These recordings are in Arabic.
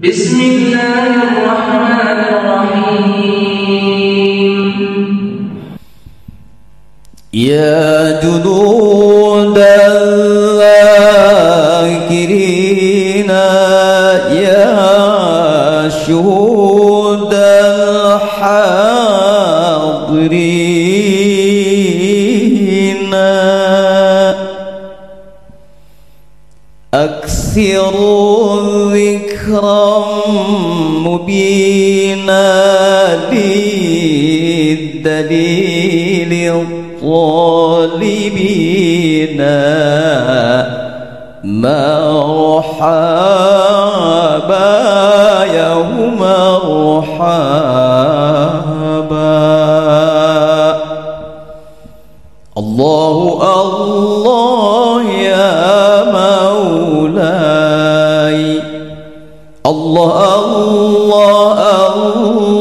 بسم الله الرحمن الرحيم. يا جنود الذاكرين يا شهود الحاضرين أكثروا ذكرا مبينا للدليل الطالبين مرحبا يوم مرحبا. الله الله يا مولاي، الله الله الله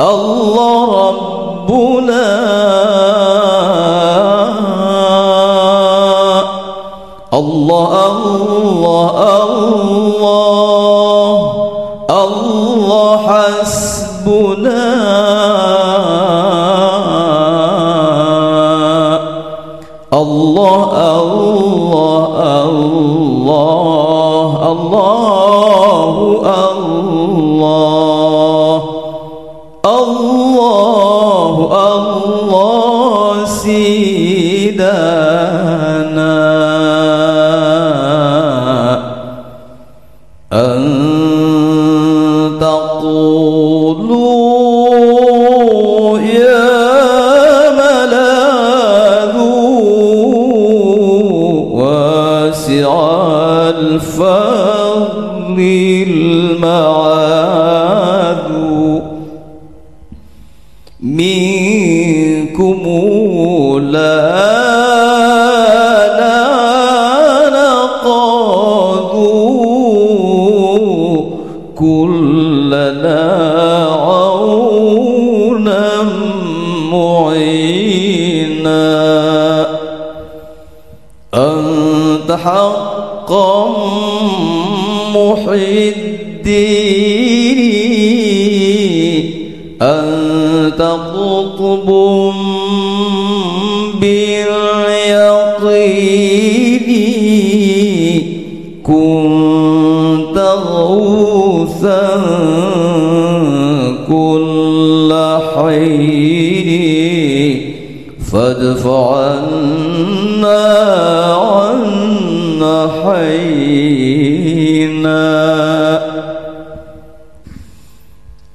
الله ربنا، الله الله الله الله حسبنا، الله الله الله الله الله الله الله سيدنا. أن تقولوا يا ملاذ واسع الفضل المعاذ، منكم لا نقاضوا كلنا عونا معينا. أنت حقا محي الدين، أنت قطب باليقين، كنت غوثا كل حين، فادفع عنا حينا.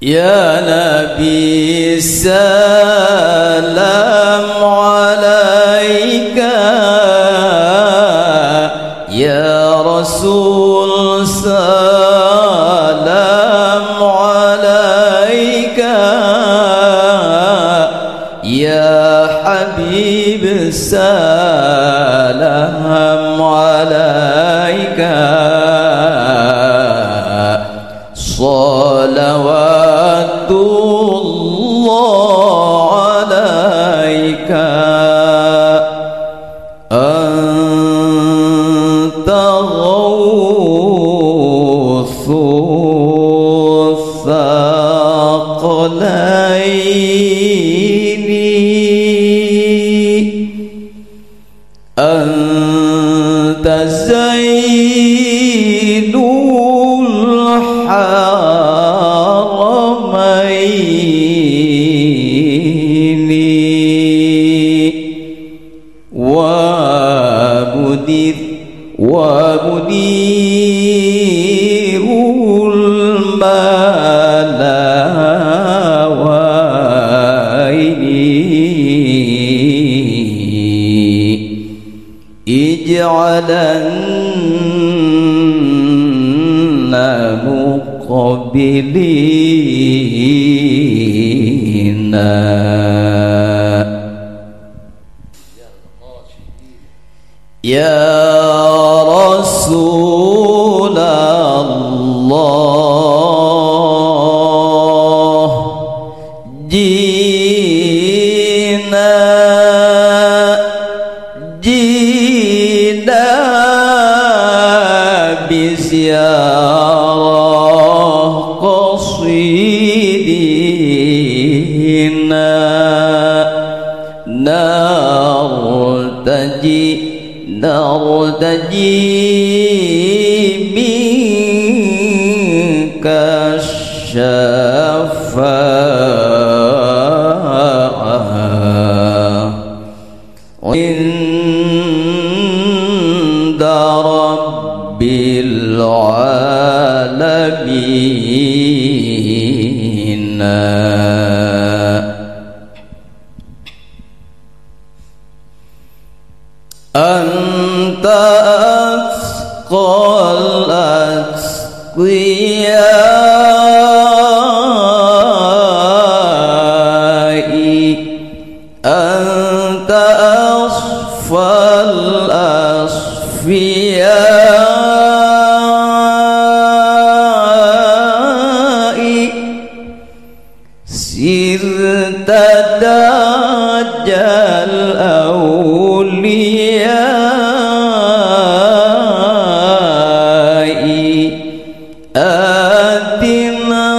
يا نبي السلام عليك، يا رسول سلام عليك، يا حبيب سلام عليك، صلوات الله عليك. أنت غوث الثقلين، أنت زين الحرمين، ومدير الملاوين، اجعلنا مقبلين. يا رسول الله جينا جينا بسم سيارة قصيدنا نرتجي منك الشفاعة عند رب العالمين. أنت أتقى الأتقياء أنت أصفى الأصفياء سرت تاج الأولياء آتنا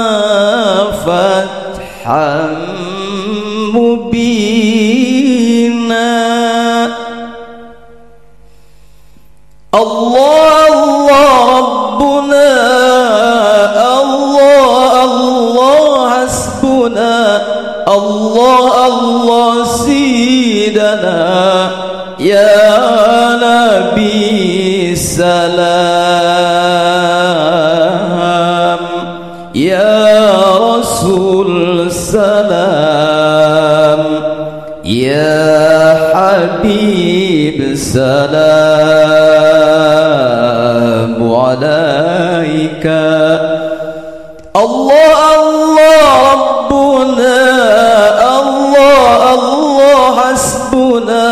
فتحا مبينا. الله الله ربنا الله الله حسبنا الله الله سيدنا يا نبي سلام يا رسول سلام يا حبيب سلام عليك. الله الله ربنا الله الله حسبنا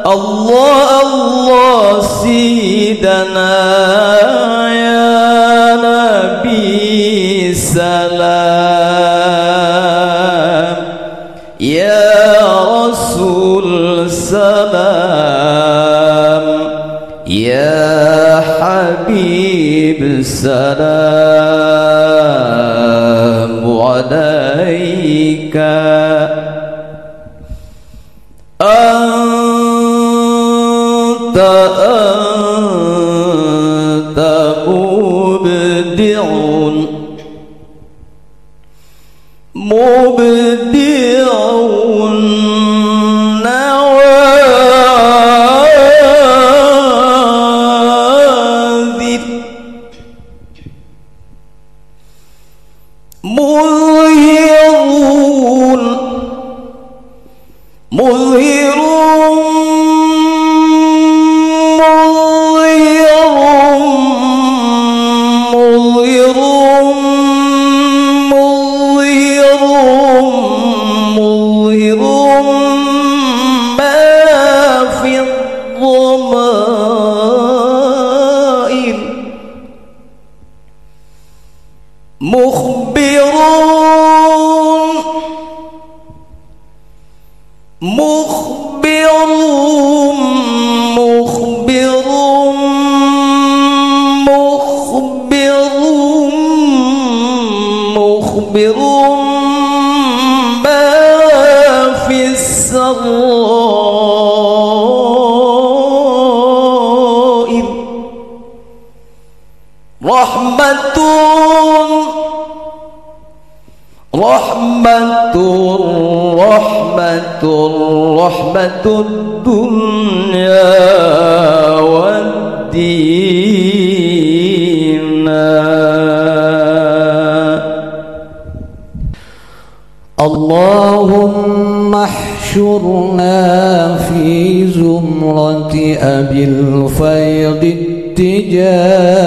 الله الله سيدنا يا نبي سلام يا رسول سلام يا حبيب سلام عليك. أنت مبدع مبدع نواذر مظهرون مخبر ما في السرائر رحمة الدنيا والدين. اللهم احشرنا في زمرة أبي الفيض التجاني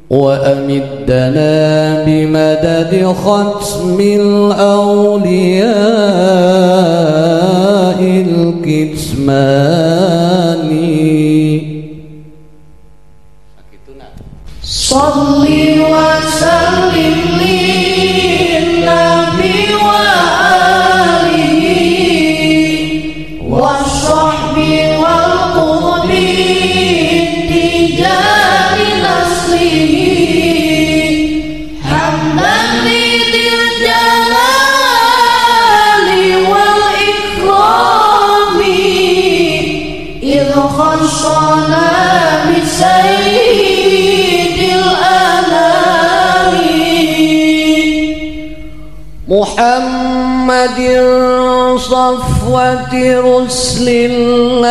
وأمدنا بمدد ختم الأولياء الكتماني. صل وسلم للنبي وآله والصحب والقرب التجاري محمد صفوة رسل الله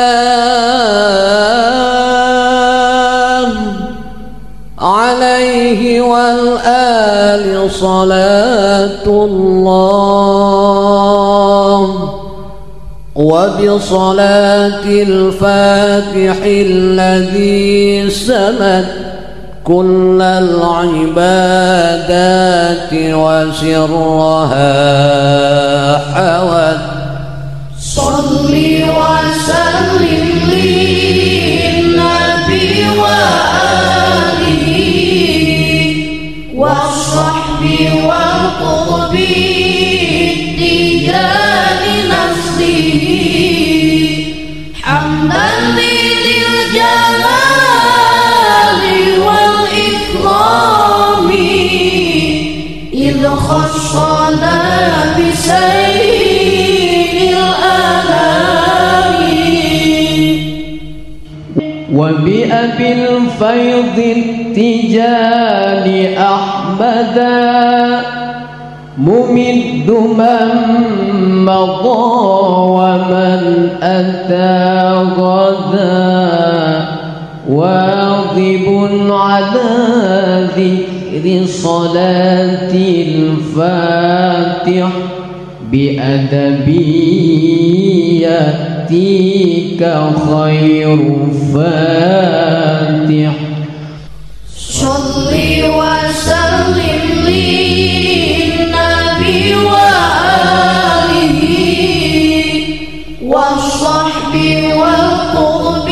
عليه والآل صلاة الله وبصلاة الفاتح الذي سمت كل العبادات وسرها حوت صل وسلم للنبي وآله والصحب والقرب التجاه نسله حمدا لذي الجلال والإكرام إذ خصنا بسيد الآلام وبأبي الفيض التجان أحمدا ممد من مضى ومن أتى غدا واظب على ذكر صلاة الفاتح بأدبي يأتيك خير فاتح صل وسلم للنبي وآله والصحب والقرب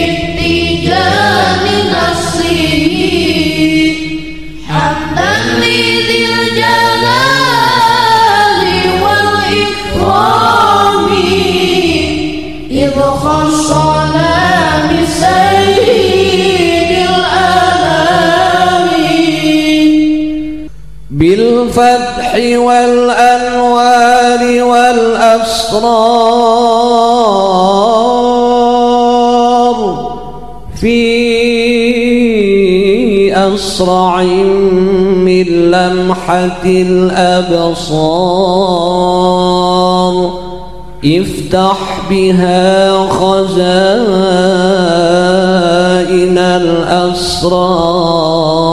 التجاه نسله حمدا لذي الجلال والإكرام إذ خصنا بسيد الآلام بالفتح والأنوار والأسرار في أسرع من لمحة الأبصار افتح بها خزائن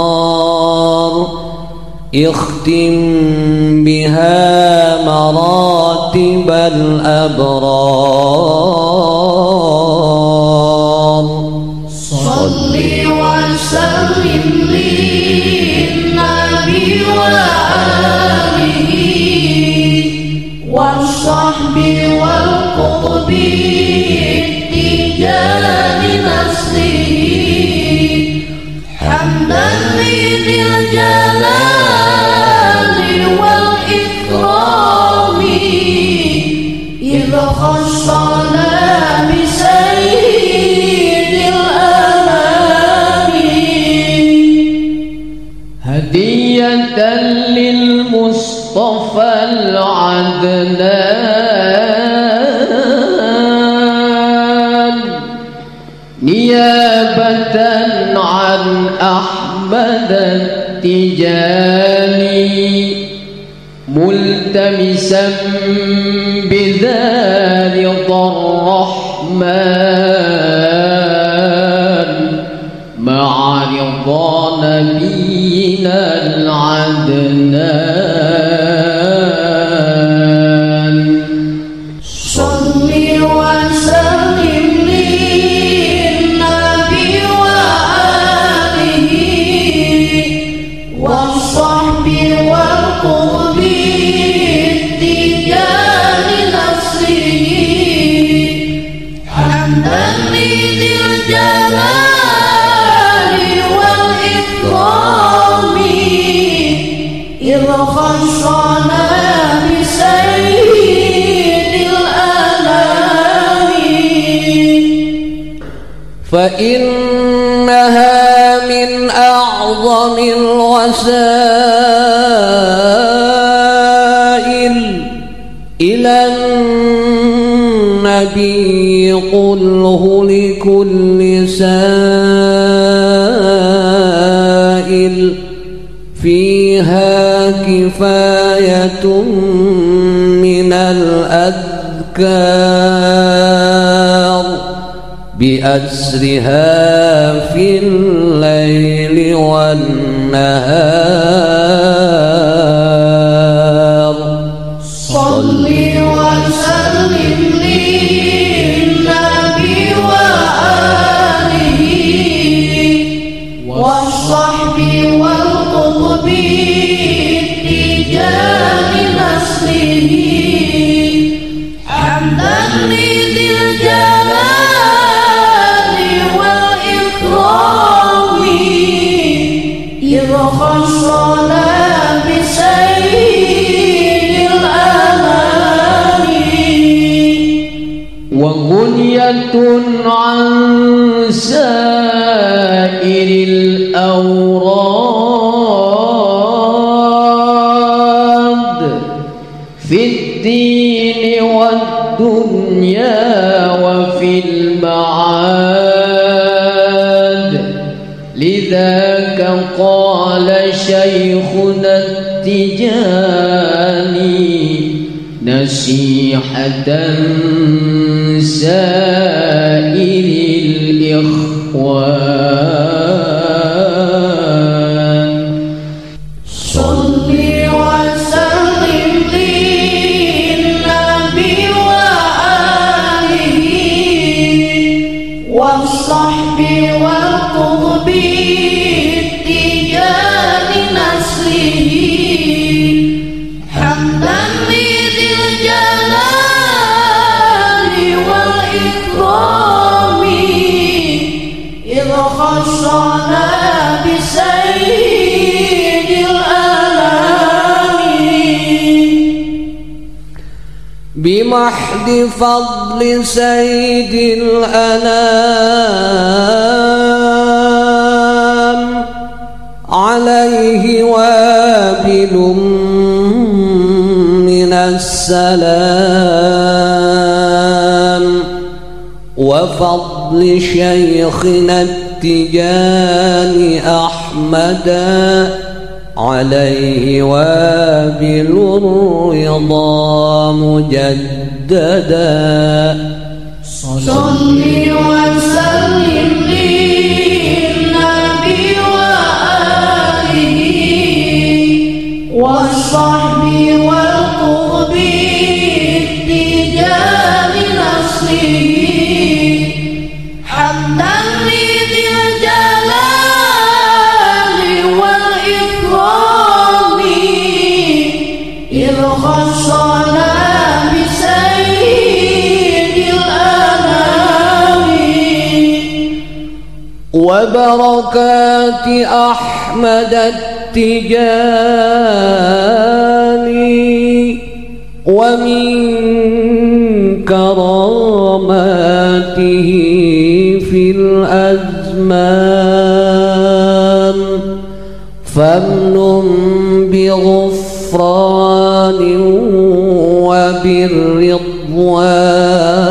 الأسرار اختم بها مراتب الأبرار صل وسلم للنبي وآله والصحب والقرب التجاه نسله حمدا لذي الجلال والإكرام إذ خصنا بسيد الآلام هدية للمصطفى العدنان نيابة عن أحمد التجاني ملتمسا بذا رضا الرحمن مع رضا نبينا العدنان صل وسلم للنبي وآله والصحب والقرب التجاه نسله حمدا لذي الجلال والإكرام إذ خصنا بسيد الآلام فإنها من أعظم الوسائل إلى النبي قله لكل سائل فيها كفاية من الأذكار بأسرها في الليل والنهار. صل وسلم للنبي وآله والصحب والقطب الرجال نسله حمدا لذي الجلال والإكرام إذ خصنا بسيد الأنام وغنية عن سائر الأوراد في الدين والدنيا وفي المعاد. لذاك قال شيخنا التجاني نصيحة سائر الإخوان. صل وسلم للنبي وآله والصحب والقطب الرجال نسله حمدا لذي الجلال والإكرام إذ خصنا بسيد الأنام بمحض فضل سيد الأنام عليه وابل من السلام وفضل شيخنا التجاني أحمد عليه وابل الرضا مجددا. صل وسلم للنبي وآله والصحب والقطب الرجال نسله حمدا لذي الجلال والإكرام إذ خصنا بسيد الأنام وبركات أحمد التجاني ومن كراماته في الأزمان فامنن بغفران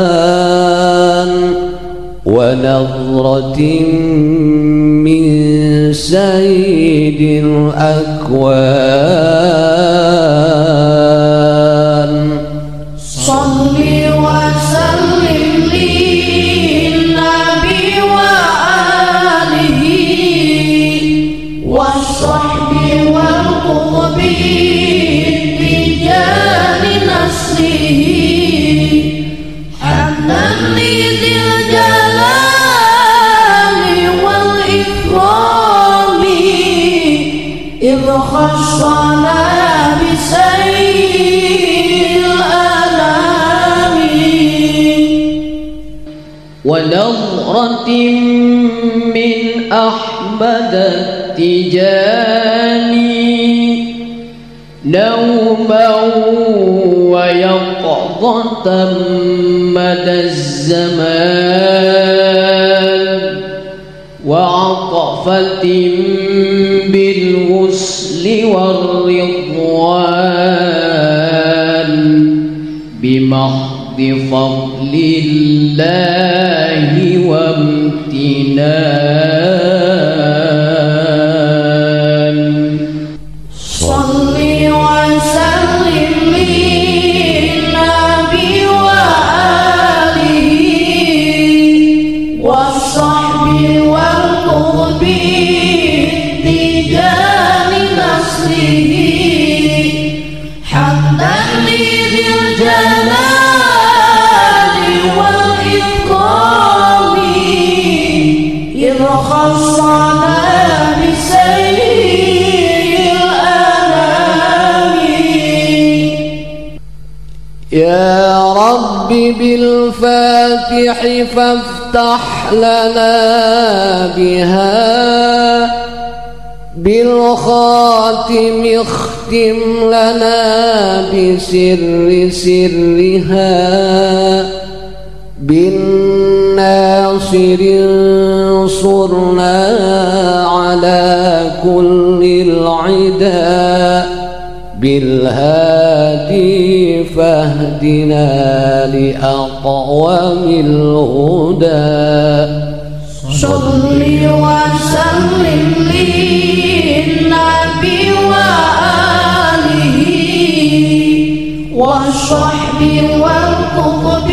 وبالرضوان ونظرة من سيد الأكوان. صل وسلم للنبي وآله والصحب والقطب الرجال نسله حمدا لذي الجلال والإكرام إذ خصنا بسيد الأنام ونظرة من أحمد التجاني نوما ويقظة مدى الزمان وعطفة بالغسل والرضوان بمحض فضل الله وامتنان. بالتيجان نسله حمدا لذي الجلال والإكرام إذ خصنا بسير الأنام. يا رب بالفاتح فافتح لنا بها بالخاتم اختم لنا بسر سرها بالناصر انصرنا على كل العدا بالهادي فاهدنا لأقوم الهدى. صل وسلم للنبي وآله والصحب والقطب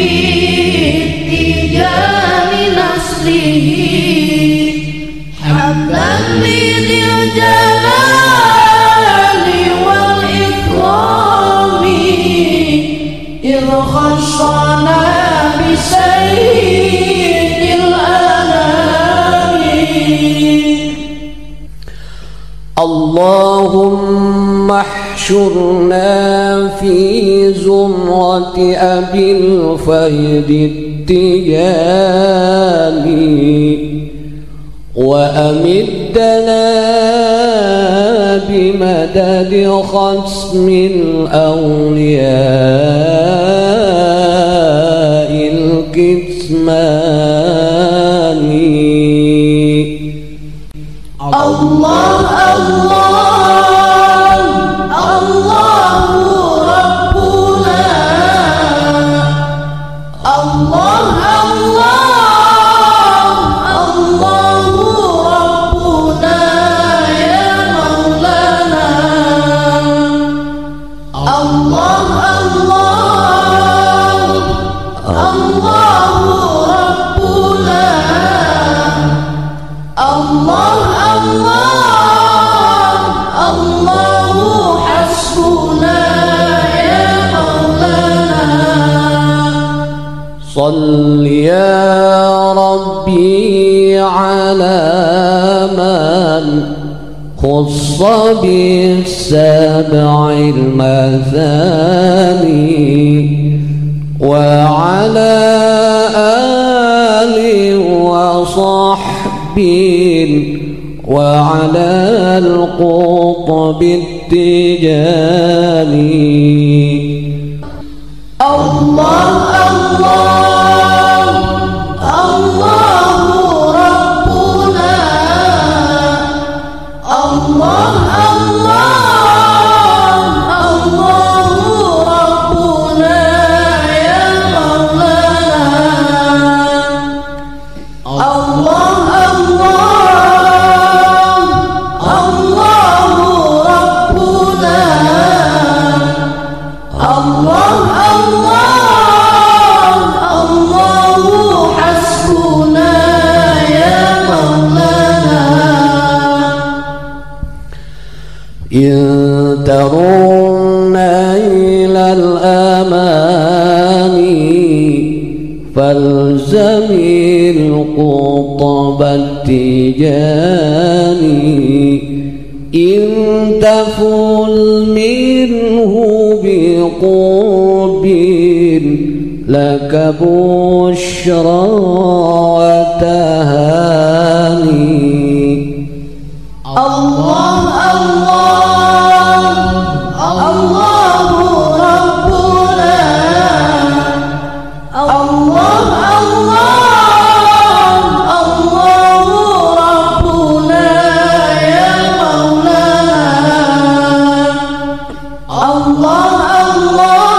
التيجان نسله حمدا لذي الجلال والإكرام إذ خصنا بسيد الأنام. اللهم احشرنا في زمرة أبي الفيض التيجاني وأمدنا بمدد خصم الأولياء الكتماني. الله الله الله ربنا الله الله الله ربنا يا مولانا الله الله الله ربنا الله الله الله حسبنا يا مولانا. صل يا ربي على من خص بالسبع المثاني وعلى آل وصحب وعلى القطب التيجاني. الله الله الله ربنا الله الله الله ربنا يا مولانا الله الله الله ربنا الله الله الله حسبنا يا مولانا. إن ترون إلى الأماني فالزمي القطب التيجاني إن تفل منه بقرب لك بشرى وتهاني. الله الله الله ربنا الله الله الله ربنا يا مولانا الله الله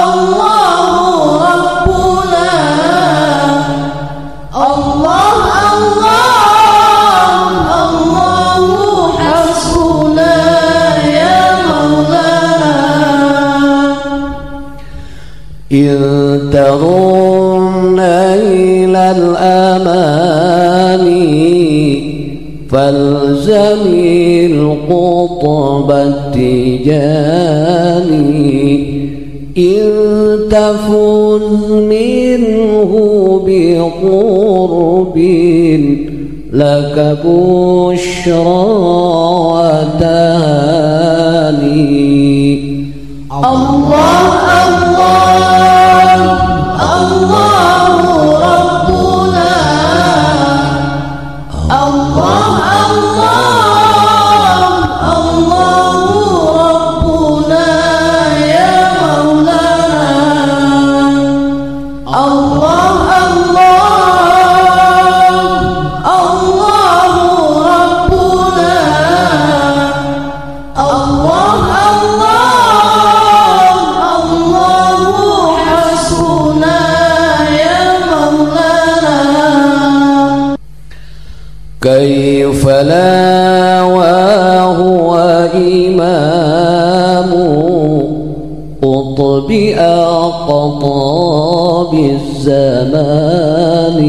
الله ربنا الله الله الله حسبنا يا مولانا. إن ترون إلى الأماني فالزم القطب التجاني إن تفز منه بقرب لك بشرى وتهاني. الله الله الله ربنا الله الله الله ربنا يا مولانا الله الله الله ربنا الله كيف لا وهو إمام قطب أقطاب الزمان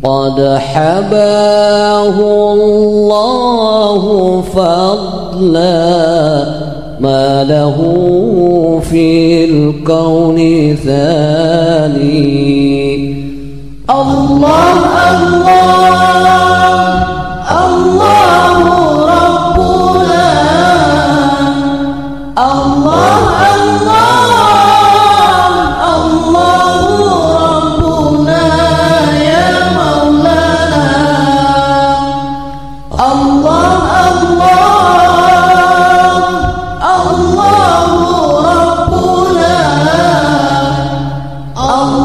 قد حباه الله فضلا ما له في الكون ثاني. الله الله الله ربنا الله الله الله ربنا يا مولانا الله الله الله ربنا الله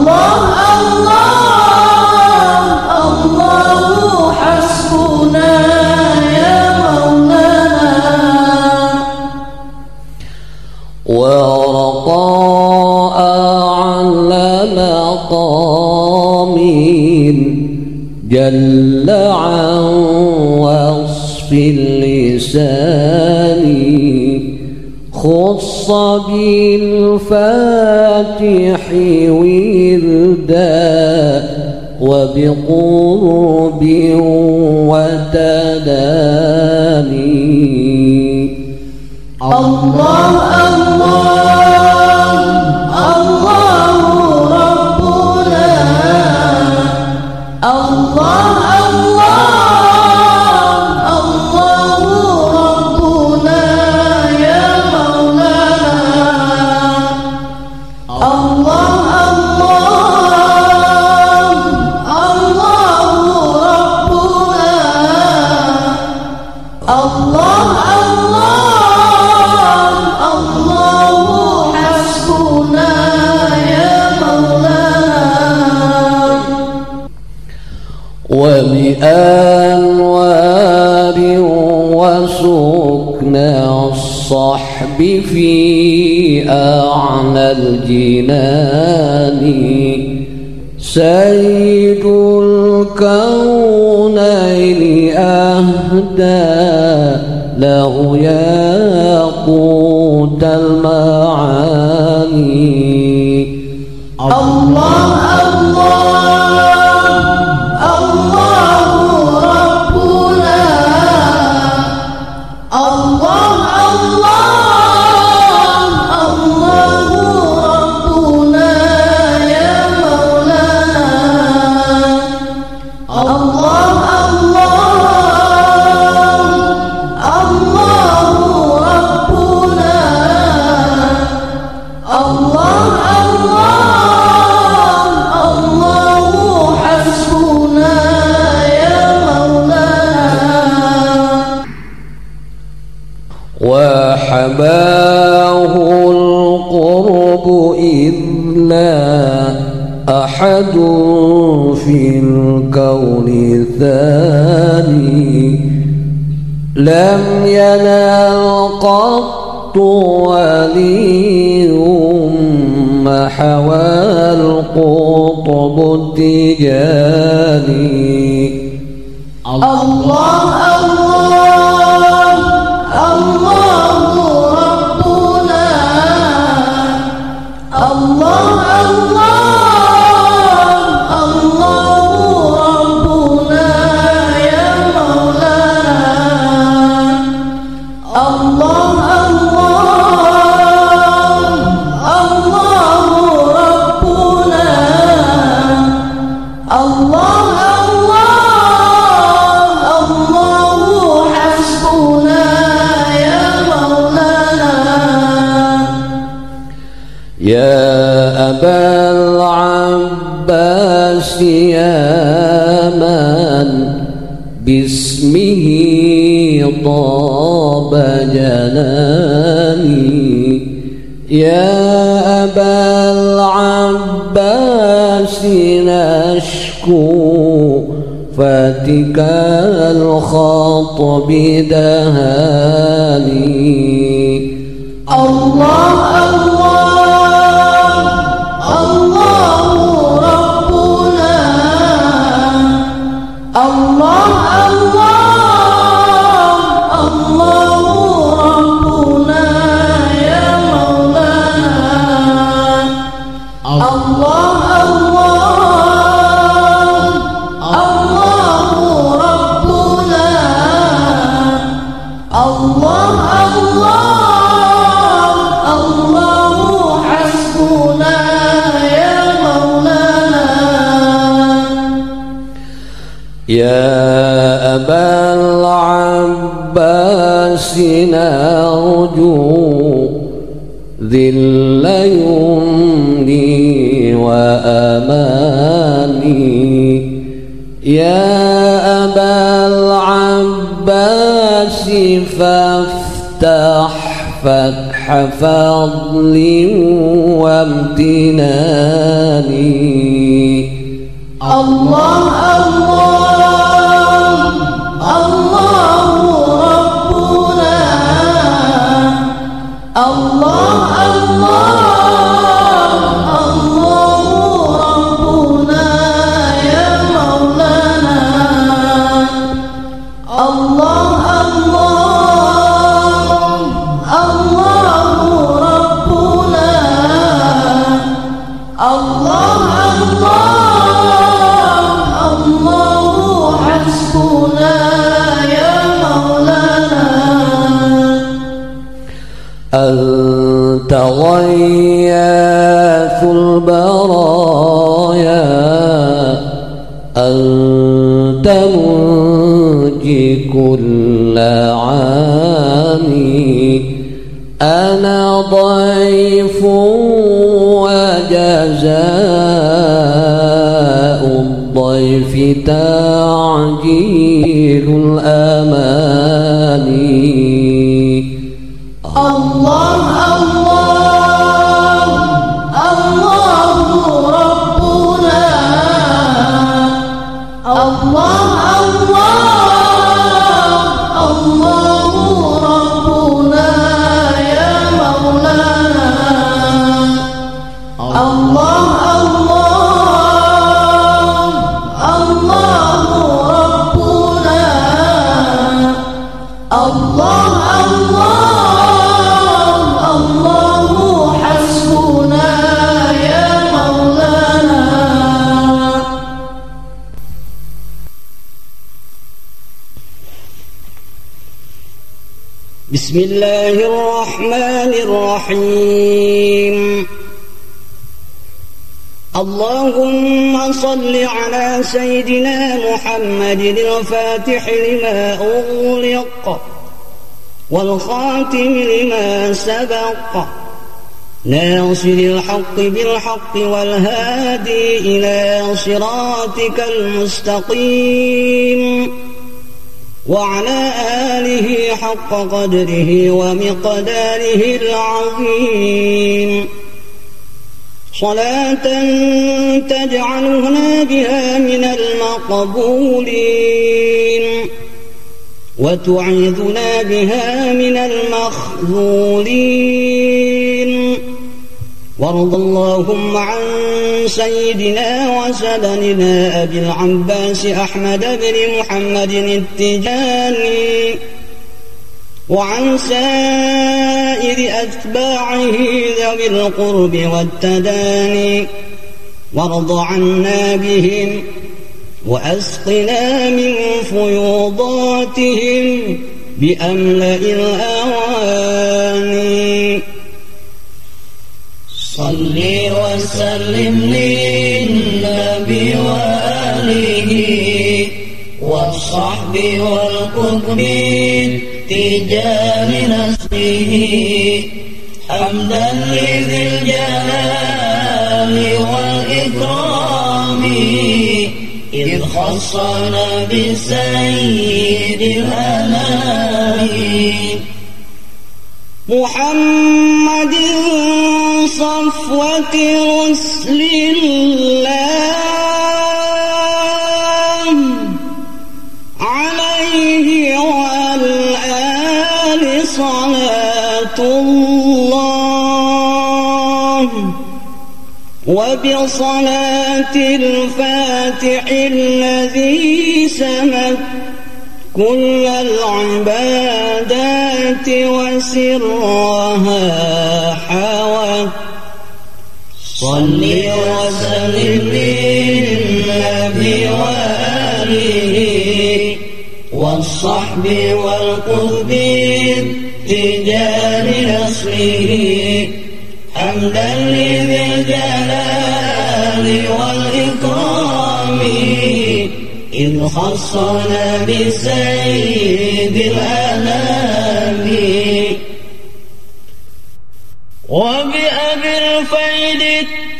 ورقاء على مقام جل عن وصف اللسان خص بالفاتح وردا وبقرب وتداني. الله الله الله ربنا الله الله الله ربنا يا مولانا الله الله الله ربنا الله وبأنوار وسكنى الصحب في أعلى الجنان سيد الكونين أهدى له ياقوت المعاني. الله وحباه القرب إذ لا أحد في الكون ثاني لم ينال قط ولي محوى القطب التجاني. الله الله الله ربنا صياما باسمه طاب جناني يا أبا العباس نشكو فاتك الخطب دهاني الله الله الله ربنا الله الله الله ربنا يا مولانا الله الله الله ربنا الله الله الله حسبنا يا مولانا يا أبا العباس نرجو ذل يمني وأماني يا أبا العباس فافتح فتح فضل وامتناني الله الله الله ربنا الله الله الله ربنا يا مولانا الله الله الله ربنا الله الله حسبنا يا مولانا أنت غياث البرايا أنت منجي كل عاني أنا ضيف وجزاء الضيف تعجيل الأماني الله الله الله ربنا الله الله الله ربنا يا مولانا الله الله الله ربنا الله الله الله حسبنا يا مولانا بسم الله الرحمن الرحيم اللهم صل على سيدنا محمد الفاتح لما أغلق والخاتم لما سبق ناصر الحق بالحق والهادي إلى صراطك المستقيم وعلى آله حق قدره ومقداره العظيم صلاة تجعلنا بها من المقبولين وتعيذنا بها من المخذولين وارض اللهم عن سيدنا وسندنا أبي العباس أحمد بن محمد التجاني وعن سائر أتباعه ذوي القرب والتداني وارض عنا بهم وأسقنا من فيوضاتهم بأملأ الأواني صل وسلم للنبي وآله والصحب والقطب تجاه نسله حمدا لذي الجلال والإكرام إذ خصنا بسيد الأنام محمد صفوة رسل الله عليه وعلى الآل صلاة الله وبصلاة الفاتح الذي سمت كل العبادات وسرها حوت صل وسلم للنبي وآله والصحب والقرب تجار نصره حمدا لذي الجلال والإكرام إذ خصنا بسيد الأنام وبأبي الفيد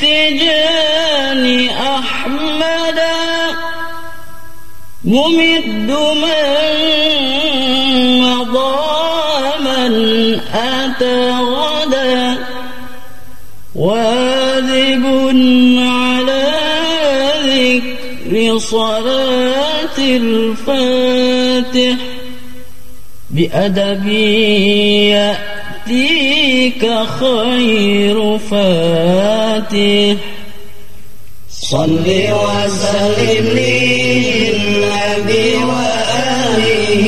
التجاني أحمدا ممد من مضى من أتى غدا واذب على ذكر صلاة الفاتح بأدب يأتيك خير فاتح صل وسلم للنبي وآله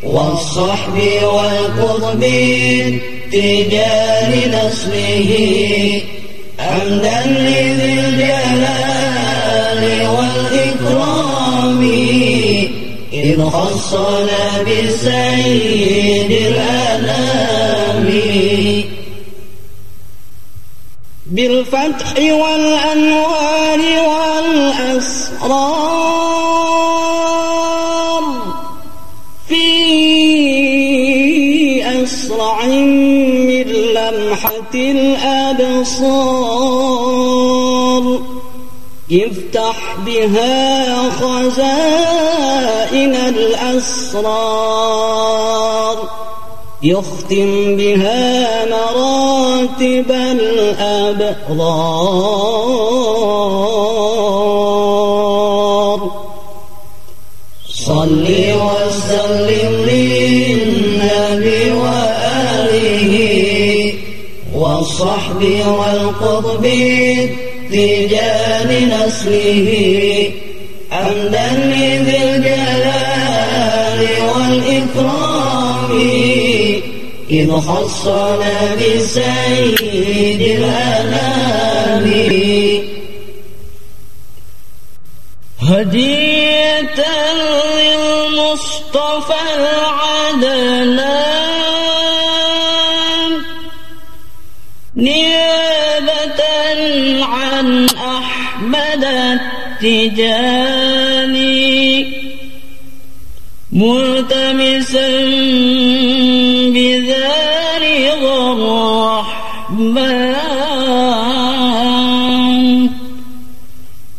والصحب والقرب تجار نسله حمدا لذي الجلال والإكرام إذ خصنا بسيد الأنام بالفتح والأنوار والأسرار في أسرع من لمحة الأبصار يفتح بها خزائن الأسرار يختم بها مراتب الأبرار صل وسلم للنبي وآله والصحب والقرب تجار نسله حمدا لذي الجلال والإكرام إذ خصنا بسيد الأنام هدية للمصطفى العدنان نيابة عن أحمد التجاني ملتمسا بذار الرحمن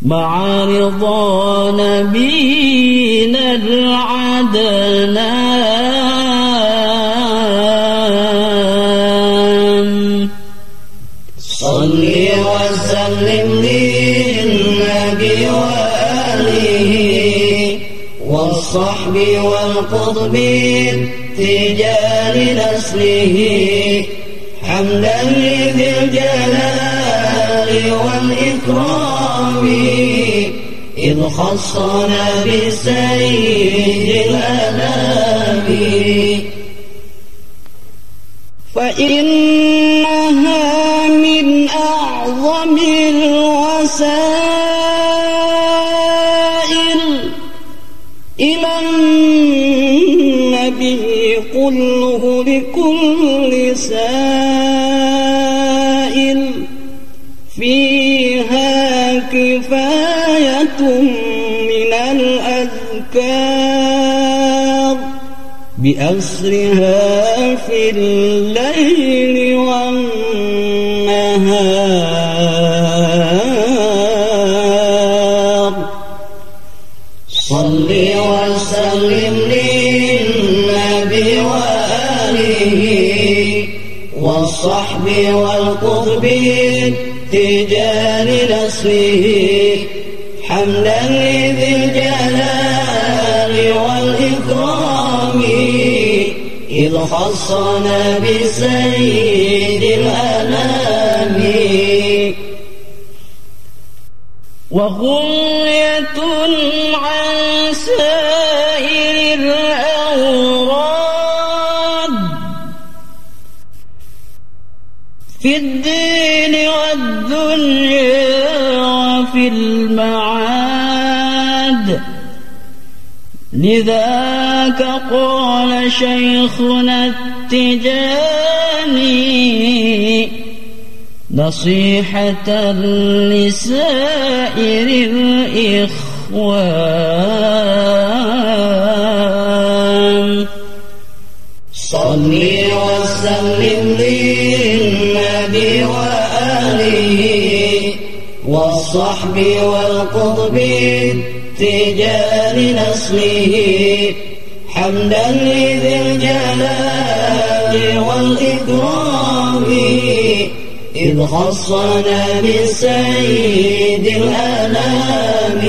مع رضا نبينا العدنان صل وسلم للنبي وآله والصحب والقرب تجار نسله حمدا لذي الجلال والإكرام إذ خصنا بسيد الأنام فإنها من أعظم الوسائل إلى النبي قله لكل سائل فيها كفاية من الأذكار بأسرها في الليل والنهار وسلم للنبي وآله والصحب والقطب تجان نصره حمدا لذي الجلال والإكرام إذ خصنا بسيد الأنام وغنية عن سائر الأوراد في الدين والدنيا وفي المعاد لذاك قال شيخنا التجاني نصيحة لسائر الإخوان صل وسلم للنبي وآله والصحب والقطب تجان نصره حمدا لذي الجلال والإكرام إذ خصنا بسيد الأنام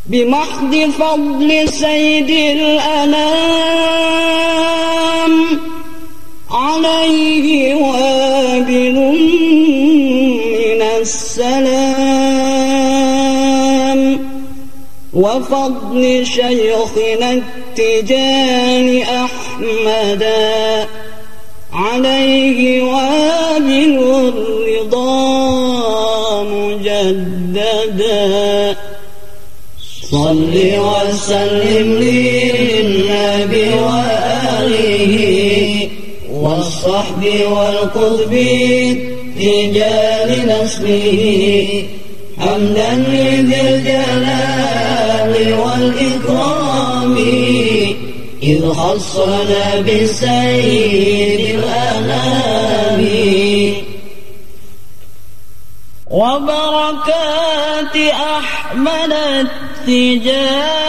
بمحض فضل سيد الأنام عليه وابل من السلام وفضل شيخنا التجاني أحمدا عليه وابل الرضا مجددا صل وسلم للنبي وآله والصحب والقطب تجان نصره حمدا لذي الجلال والإكرام إذ خصنا بسيد الأنام وبركات أحمد التجاني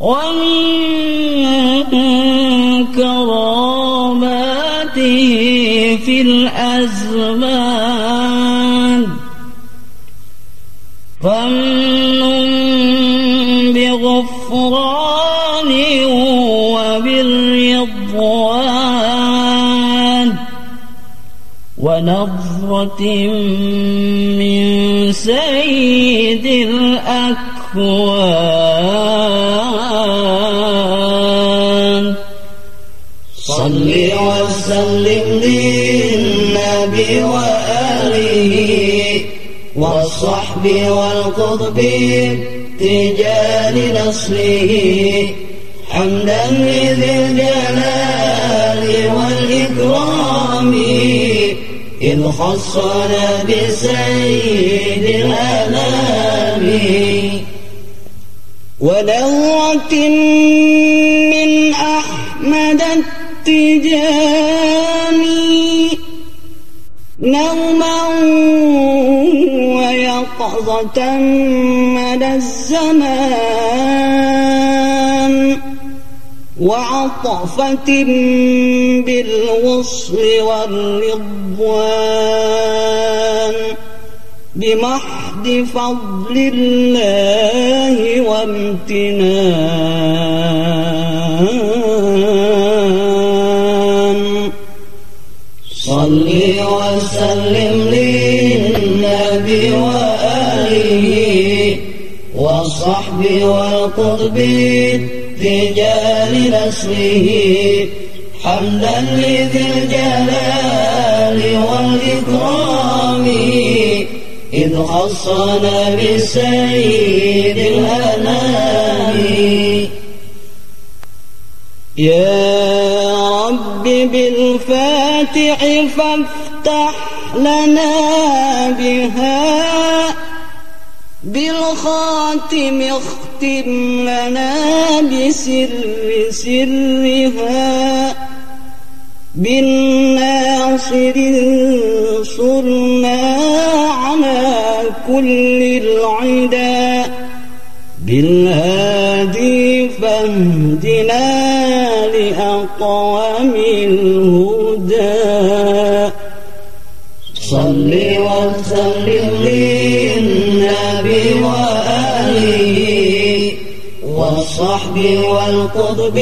ومن كراماته في الأزمان فمن بغفران وبالرضوان ونظرة من سيد الأكوان صل وسلم للنبي وآله والصحب والقطب تجان نصره حمدا لذي الجلال والإكرام إذ خصنا بسيد الأنام ونوعة من أحمد التجاني نوما ويقظة مدى الزمان وعطفة بالوصل والرضوان بمحض فضل الله وامتنان صل وسلم للنبي وآله والصحب والقطب تجان نصره حمدا لذي الجلال والإكرام إذ خصنا بسيد الأنام يا رب بالفاتح فافتح لنا بها بالخاتم اختم لنا بسر سرها بالناصر انصرنا على كل العدا بالهادي فاهدنا لأقوم الهدى صل وسلم للنبي وآله والصحب والقطب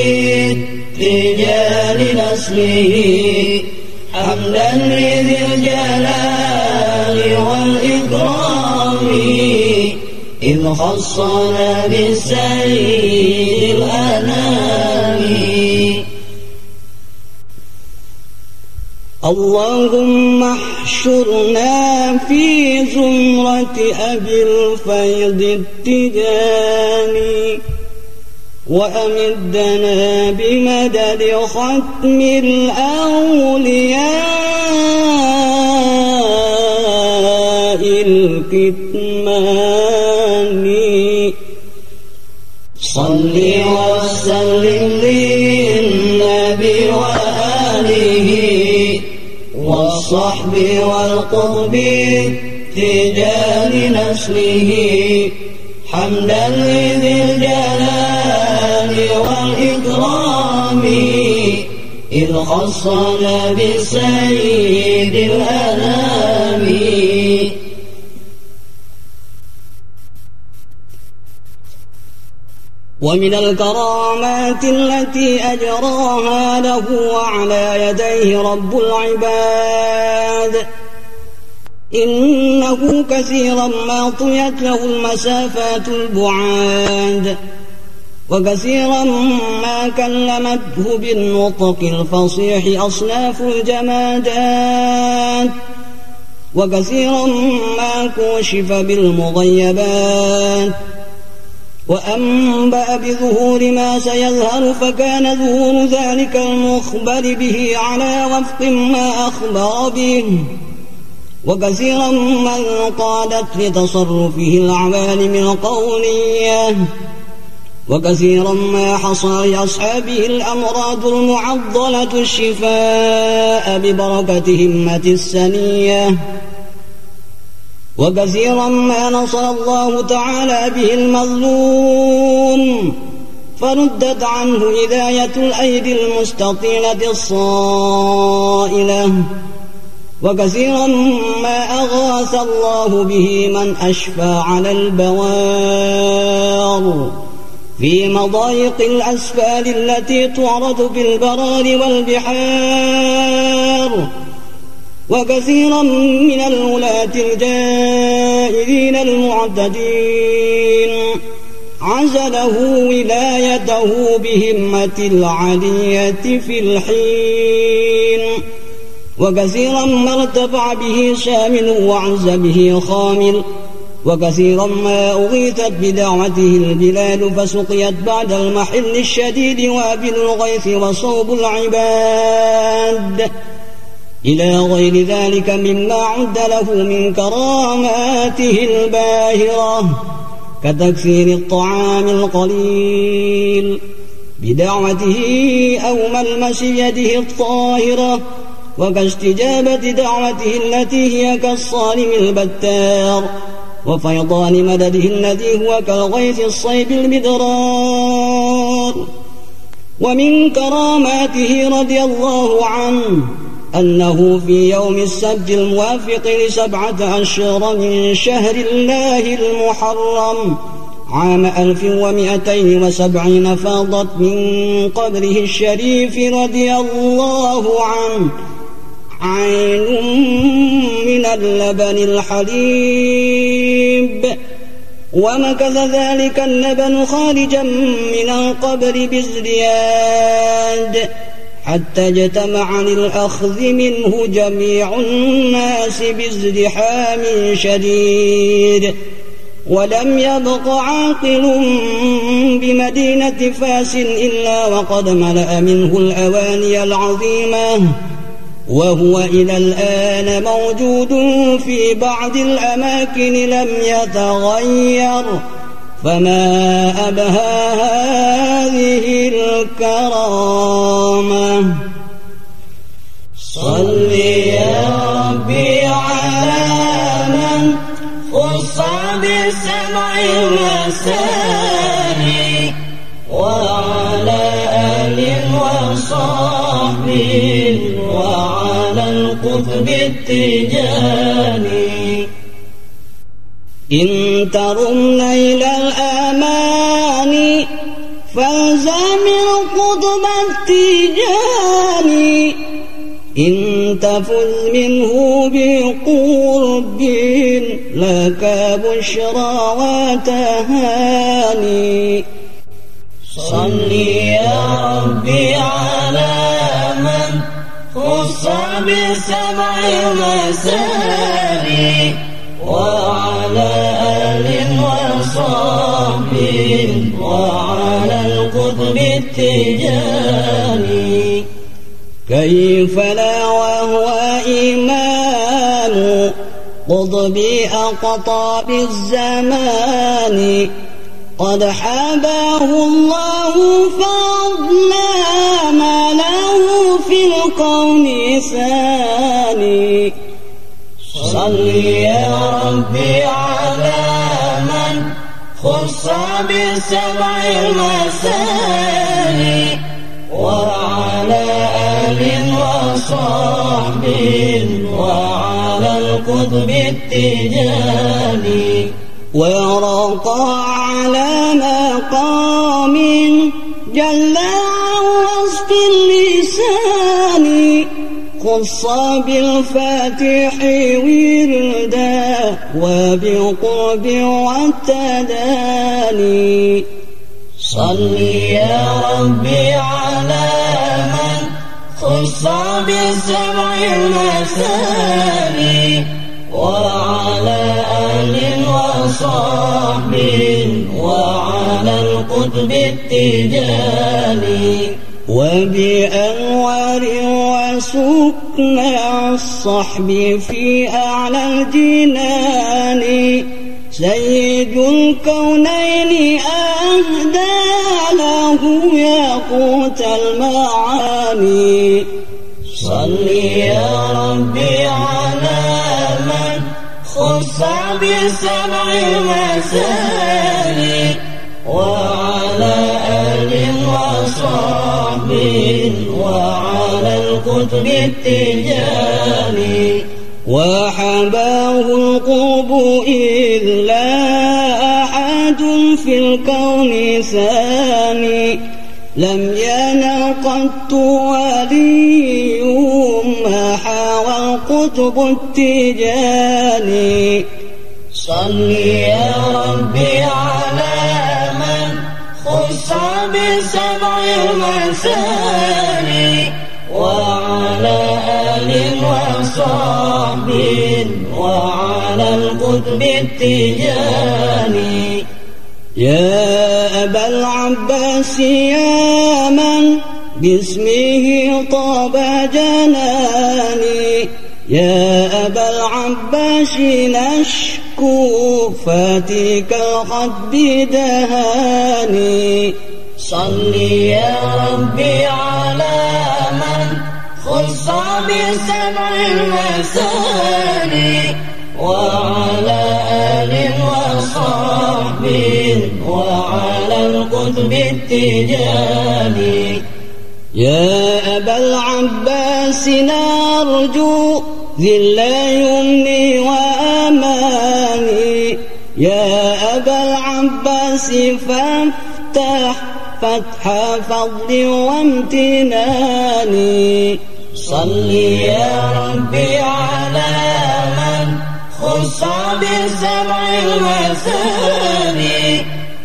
رجال نسله حمدا لذي الجلال والإكرام إذ خصنا بالسيد الأنام اللهم احشرنا في زمرة أبي الفيض التجاني وأمدنا بمدد ختم الأولياء الكتمان صل وسلم للنبي وآله والصحب والقطب رجال نسله حمدا لذي الجلال والإكرام إذ خصنا بسيد الأنام ومن الكرامات التي أجراها له وعلى يديه رب العباد إنه كثيرا ما طويت له المسافات البعاد وكثيرا ما كلمته بالنطق الفصيح أصناف الجمادات وكثيرا ما كشف بالمغيبات وأنبأ بظهور ما سيظهر فكان ظهور ذلك المخبر به على وفق ما أخبر به وكثيرا من قادت لتصرفه العوالم القولية وكثيرا ما حصل لأصحابه الأمراض المعضلة الشفاء ببركة همة السنية وكثيرا ما نصر الله تعالى به المظلوم فردت عنه هداية الأيدي المستطيلة الصائلة وكثيرا ما أغاث الله به من أشفى على البوار في مضايق الأسفال التي تعرض بالبرار والبحار وكثيرا من الولاة الجائرين المعتدين عزله ولايته بهمة العلية في الحين وكثيرا ما ارتفع به شامل وعز به خامل وكثيرا ما أغيثت بدعوته البلاد فسقيت بعد المحل الشديد وابل الغيث وصوب العباد إلى غير ذلك مما عد له من كراماته الباهرة كتكثير الطعام القليل بدعوته أو ملمس يده الطاهرة وكاستجابة دعوته التي هي كالصارم البتار وفيضان مدده الذي هو كالغيث الصيب المدرار ومن كراماته رضي الله عنه أنه في يوم السبت الموافق ل17 من شهر الله المحرم عام 1270 فاضت من قبره الشريف رضي الله عنه عين من اللبن الحليب ومكث ذلك اللبن خارجا من القبر بازدياد حتى اجتمع للأخذ منه جميع الناس بازدحام شديد ولم يبق عاقل بمدينة فاس إلا وقد ملأ منه الأواني العظيمة وهو إلى الآن موجود في بعض الأماكن لم يتغير فما أبهى هذه الكرامة صل يا ربي على من خص بالسمع المساء التجاني وعلى آل وصحبه وعلى القطب التجاني إن ترم نيل الأمان فالزم القطب التجاني إن تفز منه بقرب لك بشرى وتهاني صل يا ربي على من خص بسبع المثاني وعلى آل وصحبه وعلى القطب التجاني كيف لا وهو إمام قطب أقطاب الزمان قد حباه الله فضلا ما له في الكون ثاني صل يا ربي على من خص بسبع المثاني وعلى آل وصحبه وعلى القطب التجاني ورقى على مقام جل عن وصف اللسان خص بالفاتح وردا وبقرب والتداني صل يا ربي على من خص بسبع المثاني وعلى آل وصحبه وعلى القطب التجاني وبأنوار وسكنى الصحب في أعلى الجنان سيد الكونين أهدى له ياقوت المعاني صل يا ربي على من خص بسبع المثاني وعلى آل وصحبه وعلى القطب التجاني وحباه القرب إذ لا أحد في الكون ثاني لم ينل قط ولي ما حوى القطب التجاني صل يا ربي على من خص بسبع المثاني وعلى آل وصحبه وعلى القطب التجاني يا أبا العباس يا من باسمه طاب جناني يا أبا العباس نشكو فاتك الخد بدهاني صل يا ربي على من خص بسبع المثاني وعلى آل وصحبه وعلى القطب التجاني يا أبا العباس نرجو ذل يمني وأماني يا أبا العباس فافتح فتح فضل وامتناني صل يا ربي على من خص بسبع المثاني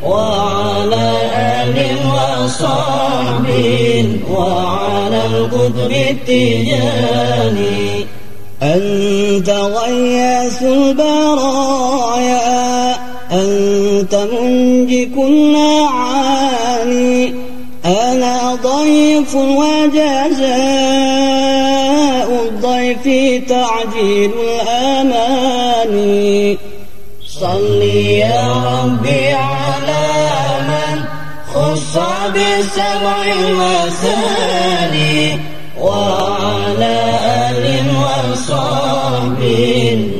وعلى آل وصحبه وعلى القطب التجاني أنت غياث البرايا أنت منجي كل عاني أنا ضيف وجزاء الضيف تعجيل الأماني صل يا ربي على من خص بسبع المثاني وعلى آل وصحبه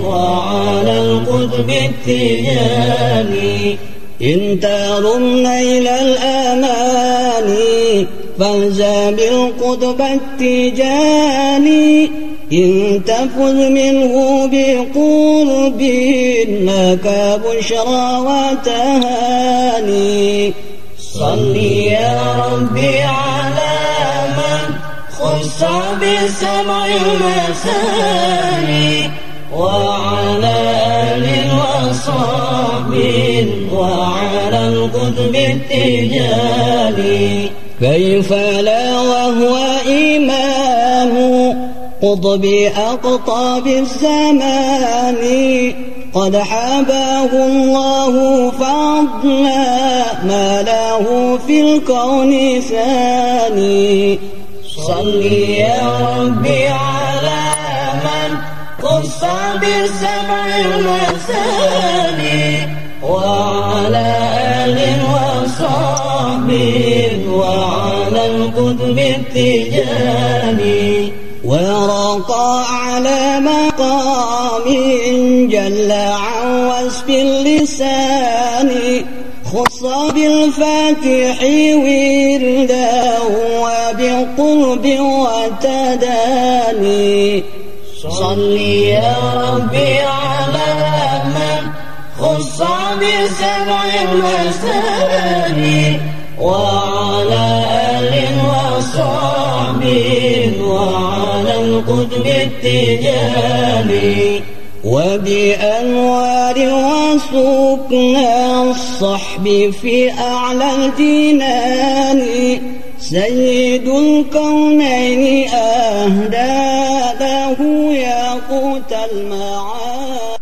وعلى القطب التجاني إن ترم إلى الأماني فالزم بالقطب التجاني إن تفز منه بقرب لك بشرى وتهاني صل يا ربي على من خص بسبع المثاني وعلى آل وصحب وعلى القطب التجاني كيف لا وهو إمام قطب أقطاب الزمان قد حباه الله فضلا ما له في الكون ثاني صل يا ربي على من خص بسبع المثاني وعلى آل وصحب وعلى القطب التجاني ورقى على مقام جل عن وصف اللسان خص بالفاتح وردا وبقرب وتداني صل يا ربي على من خص بسبع المثاني وعلى آل وصحب وعلى القطب التجاني وبأنوار وسكنى الصحب في أعلى الجنان سيد الكونين أهدى له ياقوت المعاني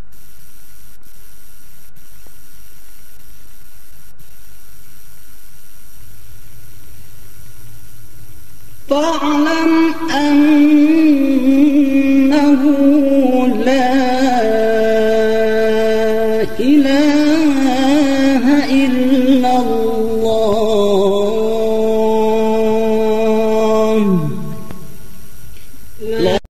فاعلم أنه لا إله